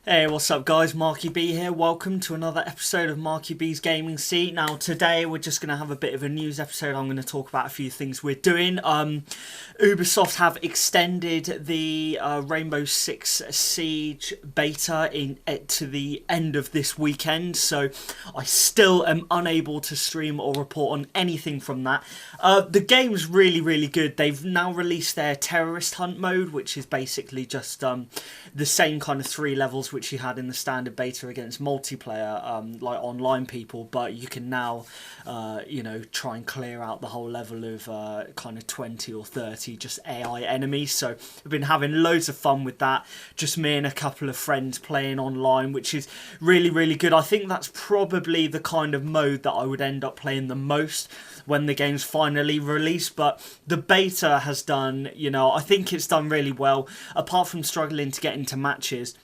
Hey, what's up guys, marc-e-b here. Welcome to another episode of marc-e-b's Gaming Seat. Now today we're just going to have a bit of a news episode. I'm going to talk about a few things we're doing. Ubisoft have extended the Rainbow Six Siege beta to the end of this weekend, so I still am unable to stream or report on anything from that. The game's really good. They've now released their terrorist hunt mode, which is basically just the same kind of 3 levels which you had in the standard beta against multiplayer, like online people, but you can now, try and clear out the whole level of kind of 20 or 30 just AI enemies. So I've been having loads of fun with that, just me and a couple of friends playing online, which is really good. I think that's probably the kind of mode that I would end up playing the most when the game's finally released. But the beta has done, I think it's done really well. Apart from struggling to get into matches,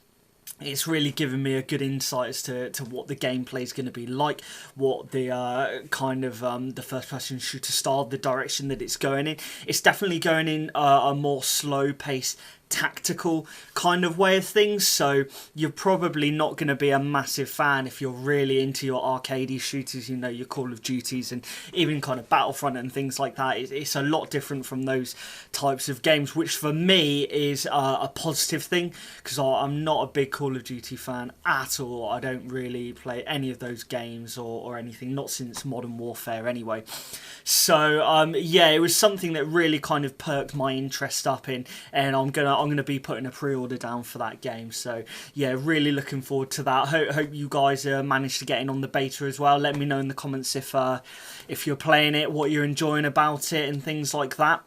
it's really given me a good insight as to what the gameplay is going to be like, what the the first person shooter style, the direction that it's going in. It's definitely going in a more slow paced tactical kind of way of things, so you're probably not going to be a massive fan if you're really into your arcadey shooters, your Call of Duties and even kind of Battlefront and things like that. It's a lot different from those types of games, which for me is a positive thing, because I'm not a big Call of Duty fan at all. I don't really play any of those games or anything, not since Modern Warfare anyway. So it was something that really kind of perked my interest up in, and I'm gonna be putting a pre-order down for that game. So yeah, really looking forward to that. Hope you guys managed to get in on the beta as well. Let me know in the comments if you're playing it, what you're enjoying about it, and things like that.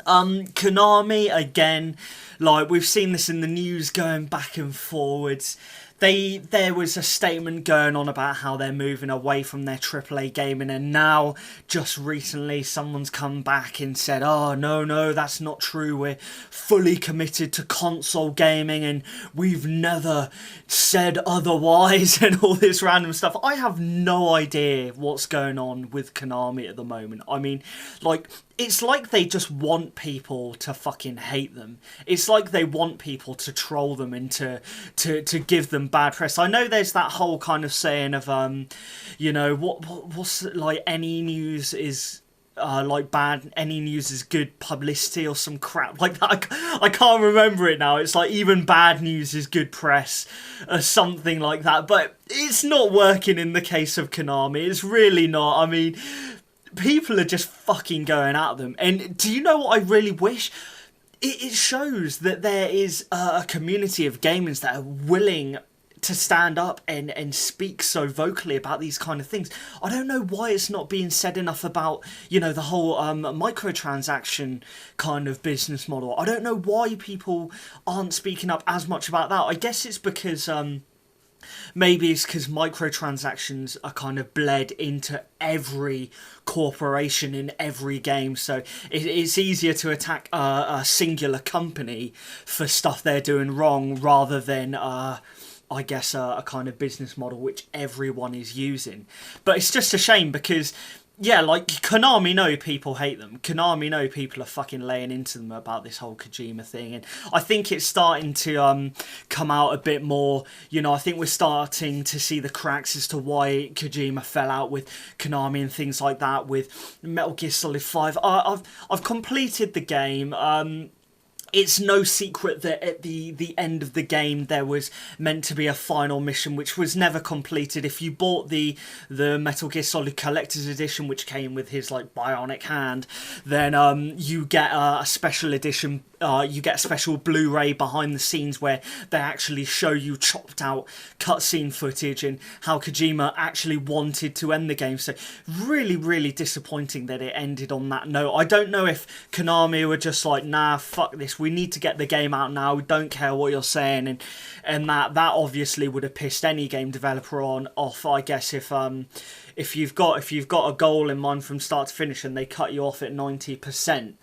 Konami, again, like we've seen this in the news going back and forwards. There was a statement going on about how they're moving away from their AAA gaming, and now just recently someone's come back and said, oh no, that's not true, we're fully committed to console gaming and we've never said otherwise and all this random stuff. I have no idea what's going on with Konami at the moment. I mean, like, it's like they just want people to fucking hate them. It's like they want people to troll them and to give them bad press. I know there's that whole kind of saying of what's like, any news is like bad, any news is good publicity or some crap like that. I can't remember it now. It's like even bad news is good press or something like that. But it's not working in the case of Konami. It's really not. I mean, people are just fucking going at them. And do you know what I really wish? It shows that there is a community of gamers that are willing to stand up and speak so vocally about these kind of things. I don't know why it's not being said enough about, the whole microtransaction kind of business model. I don't know why people aren't speaking up as much about that. I guess it's because maybe it's because microtransactions are kind of bled into every corporation in every game, so it's easier to attack a singular company for stuff they're doing wrong rather than I guess a kind of business model which everyone is using. But it's just a shame because, yeah, like, Konami know people hate them. Konami know people are fucking laying into them about this whole Kojima thing. And I think it's starting to come out a bit more. I think we're starting to see the cracks as to why Kojima fell out with Konami and things like that with Metal Gear Solid 5. I've completed the game. It's no secret that at the end of the game there was meant to be a final mission which was never completed. If you bought the Metal Gear Solid Collector's Edition, which came with his like bionic hand, then you get a special edition. You get a special Blu-ray behind the scenes where they actually show you chopped out cutscene footage and how Kojima actually wanted to end the game. So really disappointing that it ended on that note. I don't know if Konami were just like, nah, fuck this, we need to get the game out now, we don't care what you're saying, and that obviously would have pissed any game developer off, I guess, if you've got a goal in mind from start to finish and they cut you off at 90%.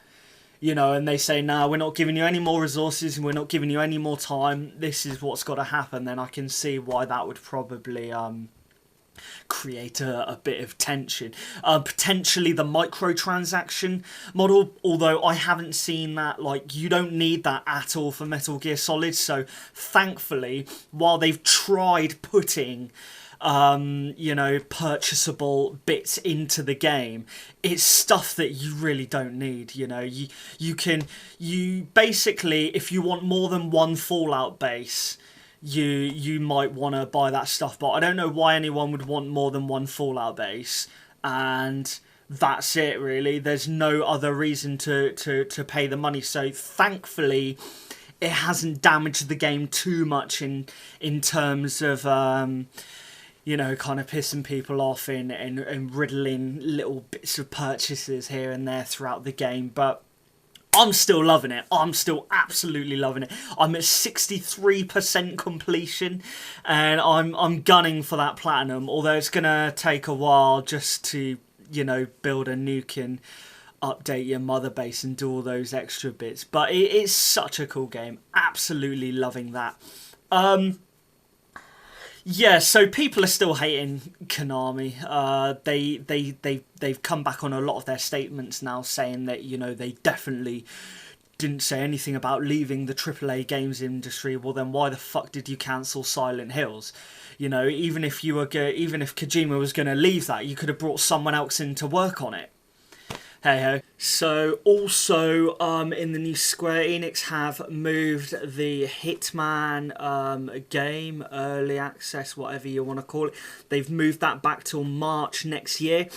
And they say, nah, we're not giving you any more resources and we're not giving you any more time, this is what's got to happen, then I can see why that would probably create a bit of tension. Potentially the microtransaction model, although I haven't seen that. Like, you don't need that at all for Metal Gear Solid, so thankfully, while they've tried putting purchasable bits into the game, it's stuff that you really don't need. You basically, if you want more than one Fallout base, you might want to buy that stuff, but I don't know why anyone would want more than one Fallout base, and that's it really. There's no other reason to pay the money, so thankfully it hasn't damaged the game too much in terms of kind of pissing people off and riddling little bits of purchases here and there throughout the game. But I'm still loving it. I'm still absolutely loving it. I'm at 63% completion, and I'm gunning for that platinum, although it's going to take a while just to, build a nuke and update your mother base and do all those extra bits. But it's such a cool game. Absolutely loving that. Yeah, so people are still hating Konami. They've come back on a lot of their statements now, saying that they definitely didn't say anything about leaving the AAA games industry. Well, then why the fuck did you cancel Silent Hills? Even if Kojima was going to leave that, you could have brought someone else in to work on it. Hey ho. So also in the new Square Enix have moved the Hitman game, early access, whatever you want to call it. They've moved that back till March next year.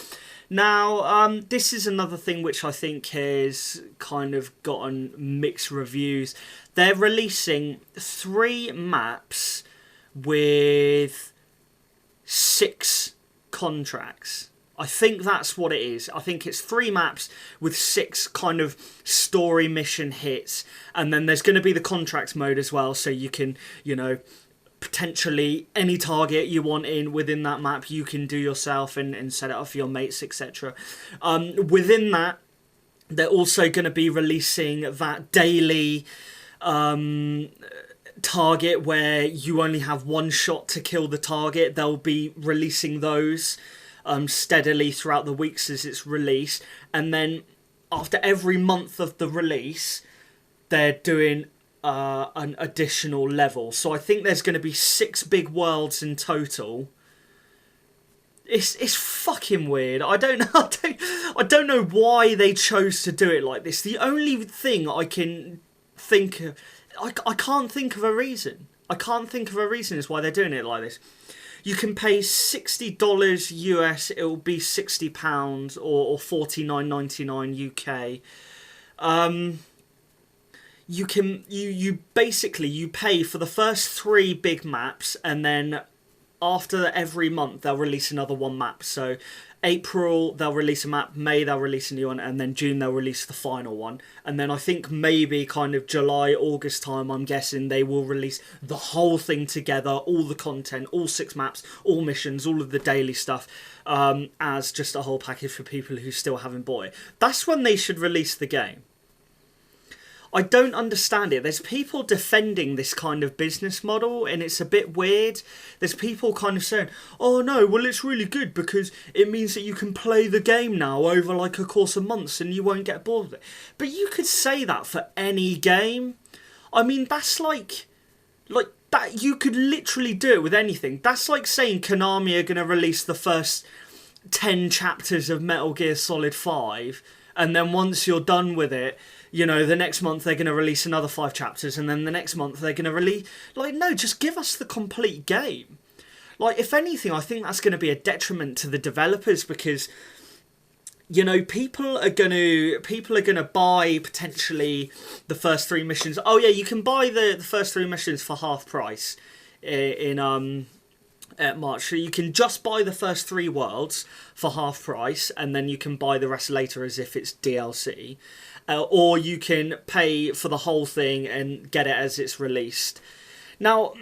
Now, this is another thing which I think has kind of gotten mixed reviews. They're releasing 3 maps with 6 contracts. I think that's what it is. I think it's 3 maps with 6 kind of story mission hits. And then there's going to be the contracts mode as well. So you can, potentially any target you want within that map, you can do yourself and set it up for your mates, etc. Within that, they're also going to be releasing that daily target where you only have 1 shot to kill the target. They'll be releasing those steadily throughout the weeks as it's released, and then after every month of the release they're doing an additional level. So I think there's going to be 6 big worlds in total. It's fucking weird. I don't know why they chose to do it like this. The only thing I can think of, I can't think of a reason. I can't think of a reason as why they're doing it like this. You can pay $60 US, it'll be £60 or $49.99 UK. You basically pay for the first 3 big maps, and then after every month they'll release another 1 map. So April they'll release a map, May they'll release a new one, and then June they'll release the final one. And then I think maybe kind of July, August time, I'm guessing they will release the whole thing together, all the content, all 6 maps, all missions, all of the daily stuff, as just a whole package for people who still haven't bought it. That's when they should release the game. I don't understand it. There's people defending this kind of business model, and it's a bit weird. There's people kind of saying, oh no, well it's really good because it means that you can play the game now over like a course of months and you won't get bored with it. But you could say that for any game. I mean, that's like that, you could literally do it with anything. That's like saying Konami are going to release the first 10 chapters of Metal Gear Solid 5, and then once you're done with it, the next month they're going to release another 5 chapters, and then the next month they're going to release... no, just give us the complete game. If anything, I think that's going to be a detriment to the developers, because, people are going to buy, potentially, the first 3 missions. Oh, yeah, you can buy the first 3 missions for half price at March. So you can just buy the first 3 worlds for half price, and then you can buy the rest later as if it's DLC. Or you can pay for the whole thing and get it as it's released. Now,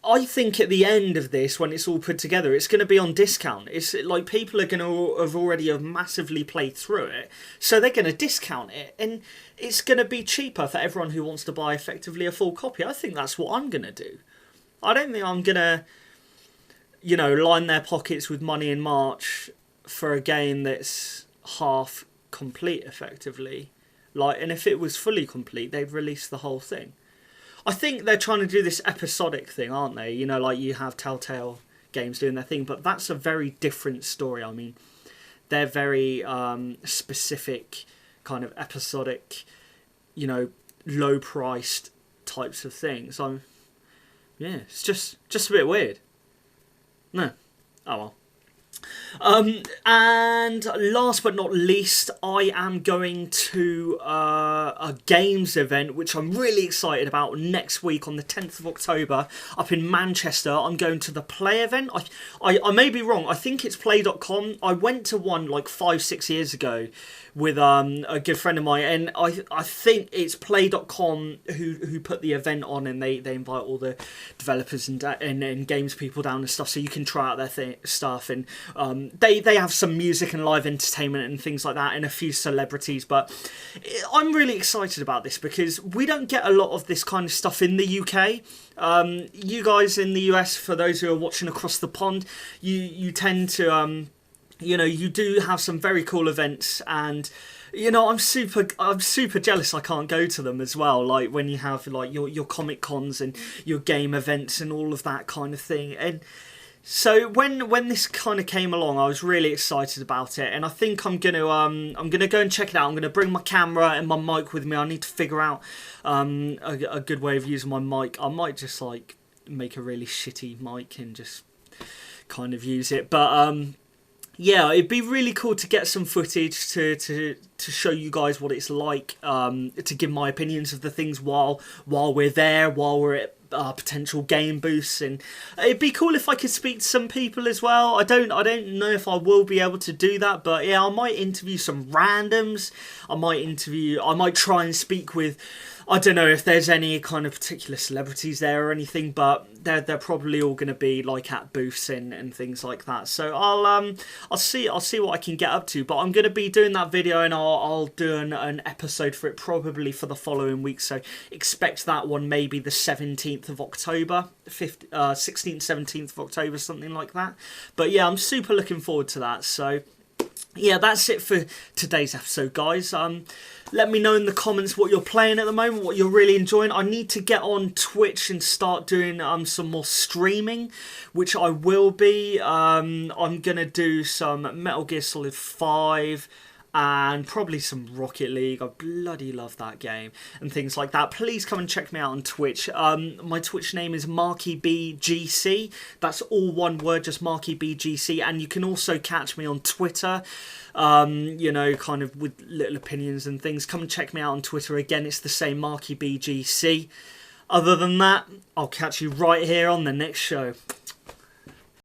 I think at the end of this, when it's all put together, it's going to be on discount. It's like people are going to have already massively played through it, so they're going to discount it, and it's going to be cheaper for everyone who wants to buy effectively a full copy. I think that's what I'm going to do. I don't think I'm going to... you know, line their pockets with money in March for a game that's half complete, effectively. Like, and if it was fully complete, they'd release the whole thing. I think they're trying to do this episodic thing, aren't they? You know, like you have Telltale games doing their thing, but that's a very different story. I mean, they're very specific, kind of episodic, you know, low-priced types of things. Yeah, it's just a bit weird. No. Oh well. And last but not least, I am going to a games event which I'm really excited about next week on the 10th of October up in Manchester. I'm going to the Play event. I may be wrong. I think it's play.com. I went to one like 5-6 years ago with a good friend of mine, and I think it's play.com who put the event on, and they invite all the developers and games people down and stuff, so you can try out their stuff, and they have some music and live entertainment and things like that, and a few celebrities. But I'm really excited about this because we don't get a lot of this kind of stuff in the UK. You guys in the US, for those who are watching across the pond, you tend to you know, you do have some very cool events, and you know, I'm super jealous I can't go to them as well. Like when you have like your Comic Cons and your game events and all of that kind of thing. And so when this kind of came along, I was really excited about it, and I think I'm gonna go and check it out. I'm gonna bring my camera and my mic with me. I need to figure out a good way of using my mic. I might just like make a really shitty mic and just kind of use it, but yeah, it'd be really cool to get some footage to show you guys what it's like, to give my opinions of the things while we're there, while we're at potential game booths, and it'd be cool if I could speak to some people as well. I don't know if I will be able to do that, but yeah, I might interview some randoms. I might try and speak with, I don't know if there's any kind of particular celebrities there or anything, but they're probably all going to be like at booths and things like that. So I'll see what I can get up to. But I'm going to be doing that video, and I'll do an episode for it probably for the following week. So expect that one maybe the 17th of October, 16th, 17th of October, something like that. But yeah, I'm super looking forward to that. So yeah, that's it for today's episode, guys. Let me know in the comments what you're playing at the moment, what you're really enjoying. I need to get on Twitch and start doing some more streaming, which I will be. I'm going to do some Metal Gear Solid 5 and probably some Rocket League. I bloody love that game and things like that. Please come and check me out on Twitch. My Twitch name is marc-e-b GC. That's all one word, just marc-e-b GC. And you can also catch me on Twitter, you know, kind of with little opinions and things. Come and check me out on Twitter. Again, it's the same, marc-e-b GC. Other than that, I'll catch you right here on the next show.